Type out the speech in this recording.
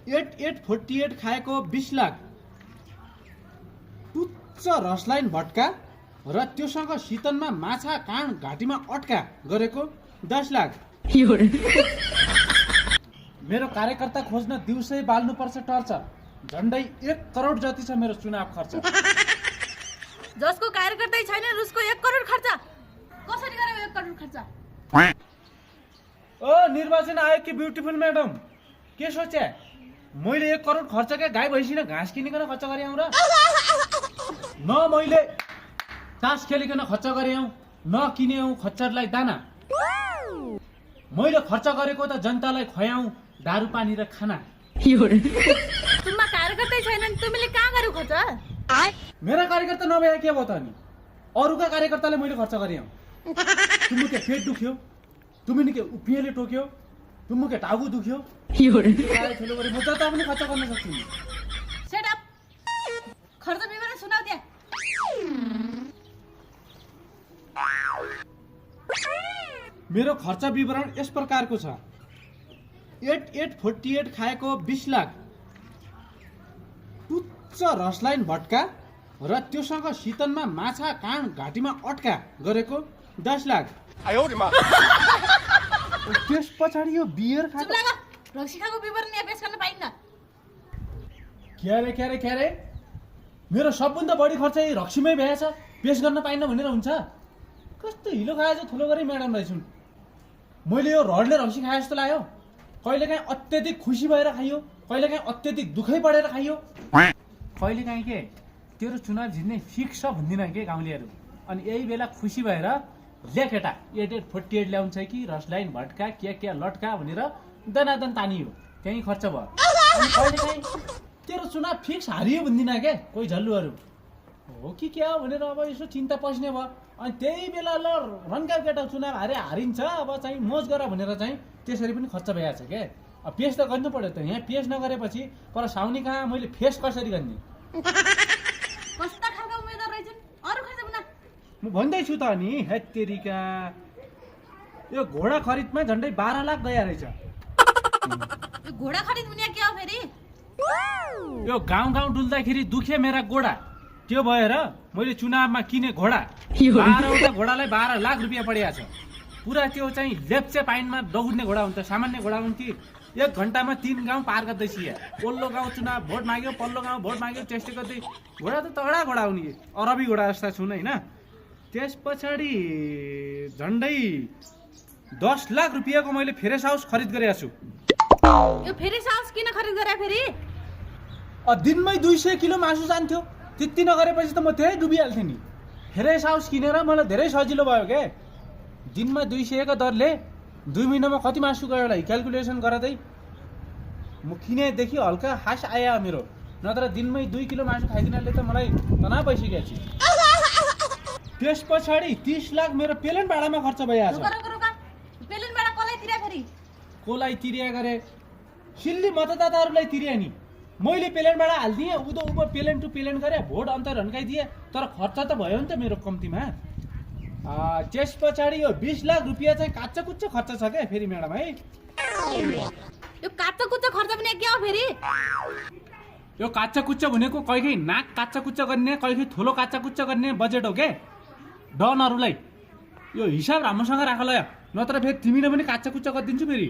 8848 खाएको 20 लाख, तुच्छ रसलाइन भट्का र त्योसँग शीतनमा माछा काँड घाँटीमा अट्का गरेको 10 लाख। मेरो कार्यकर्ता खोज्न दिउँसै बाल्नुपर्छ टर्चर, झन्डै 1 करोड जति छ मेरो चुनाव खर्च। जसको कार्यकर्ता छैन उसको 1 करोड खर्च कसरी गरे 1 करोड खर्च? ओ निर्वाचन आयोग की ब्युटिफुल मैडम, के सोचे मैले 1 करोड खर्च के गाई भैँसी घाँस किनिकन खर्च गरे र न मैले तास खेलिकन खर्च गरे न किने खच्चरलाई दाना। मैले खर्च गरेको त जनतालाई खुवाऊ दारू पानी र खाना। तुममा कार्यकर्ता छैनन् तिमीले कहाँ गर्यौ खर्च? मेरा कार्यकर्ता नभए के भयो त अनि अरूका कार्यकर्ताले मैले खर्च गरे। तुमको के पेट दुख्यो, तुमने के उपिएले टोक्यो, तुमको के टाउको दुख्यो, ठुलो गरी म जता पनि खर्च गर्न सक्छु। सेट अप, खर्च विवरण सुनाउ दे। मेरो खर्च विवरण यस प्रकारको छ। 8848 खाएको 20 लाख, तुच्छ रसलाइन भट्का र त्योसँग शीतनमा माछा काँड घाँटीमा अट्का गरेको 10 लाख। त्यस पछाडि यो बियर खाएको रक्सीखाको विवरण यहाँ पेश गर्न पाइन्न। क्यारे मेरो सबभन्दा बढी खर्च यही रक्सीमै भएछ, पेश गर्न पाइन्न भनेर हुन्छ? कस्तो हिलो खाएछ ठुलो गरी म्याडम रहेछन्। मैले यो रडले रक्सी खाए जस्तो लाग्यो। कहिलेकाहीँ अत्यधिक खुसी भएर खाइयो, कहिलेकाहीँ अत्यधिक दुःखै पढेर खाइयो, कहिलेकाहीँ के तेरो चुनाव जित्ने फिक्स छ भन्दिन के गाउँलेहरू। अनि यही बेला खुसी भएर ले केटा 8848 ल्याउँछ कि रसलाइन भट्का के लट्का भनेर दनादन तानियो, त्यही खर्च भयो। अनि कहिलेकाहीँ तेरो चुनाव फिक्स हारियो भन्दिन के कोही झल्लुहरू हो कि क्या भनेर अब यसो चिन्ता पस्ने भयो। अनि त्यही बेला ल रन्का केटा चुनाव हारिन्छ, अब चाहिँ मोज गर भनेर चाहिँ त्यसरी पनि खर्च भइहाल्छ के। अब पेस त गर्नु पर्यो त। यहाँ पेस नगरेपछि पर साउनी कहाँ मैले फेस कसरी गर्ने? कस्ता खालका उम्मेदवार रहेछन्? अरु खर्च बुना म भन्दैछु त नि। हेत्तेरिका यो घोडा खरिदमा झन्डै 12 लाख गया रहेछ। यो घोडा खरिद हुने के हो फेरि? यो गाउँ डुल्दाखेरि दुखे मेरा गोडा, त्यो भएर मैले चुनावमा किने घोडा 12वटा घोडालाई 12 लाख रुपियाँ परेको छ। पुरा त्यो चाहिँ लेप्चे पाइनमा दौड्ने घोडा हुन्छ, सामान्य घोडा हुन् कि 1 घन्टामा 3 गाउँ पार गर्दैछ। पल्लो गाउँ चुनाव भोट माग्यो, पल्लो गाउँ भोट माग्यो, टेस्ट गर्दै घोडा त तगडा घोडा हुने, अरबी घोडा जस्ता छुन् होइन। त्यस पछाडि झन्डै 10 लाख रुपियाँको मैले फेरेस हाउस खरिद गरेको छु। यो फेरेस हाउस किन खरिद गरे फेरि? दिनमै 200 किलो मासु जान्थ्यो, त्यति नगरेपछि त म त्यही डुबिहाल्थेँ नि। फेरेस हाउस किनेर मलाई धेरै सजिलो भयो के। दिनमा 200 को दरले 2 महिनामा कति मासु गयो होला क्यालकुलेसन गर्दै म किनेदेखि हल्का हास आयो मेरो। नत्र दिनमै 2 किलो मासु खाइदिनाले त मलाई तनाव भइसकेको छ। त्यस पछाडि 30 लाख मेरो पेलेन भाडामा खर्च भइहाल्छ। पेलेन भाडा कसलाई तिर्या फेरि? कसलाई तिर्या गरे? सिल्ली मतदाताहरूलाई तिर्या नि। मैले पेलेन भाडा हालिदिएँ, उदो पेलेन टु पेलेन गरे, भोट अन्तर हन्काइदिए, तर खर्च त भयो नि त मेरो कम्तीमा। त्यस पछाडि यो 20 लाख रुपियाँ चाहिँ काच्चा कुच्चा खर्च छ क्या फेरि म्याडम है। यो काच्चा कुच्चा खर्च पनि के हो फेरि? यो काच्चा कुच्चा भनेको कहिले नाक काच्चा कुच्चा गर्ने, कहिले थोलो काच्चा कुच्चा गर्ने बजेट हो के। डनहरूलाई यो हिसाब राम्रोसँग राख ल, नत्र फेरि तिमीले पनि काच्चा कुच्चा गरिदिन्छु फेरि।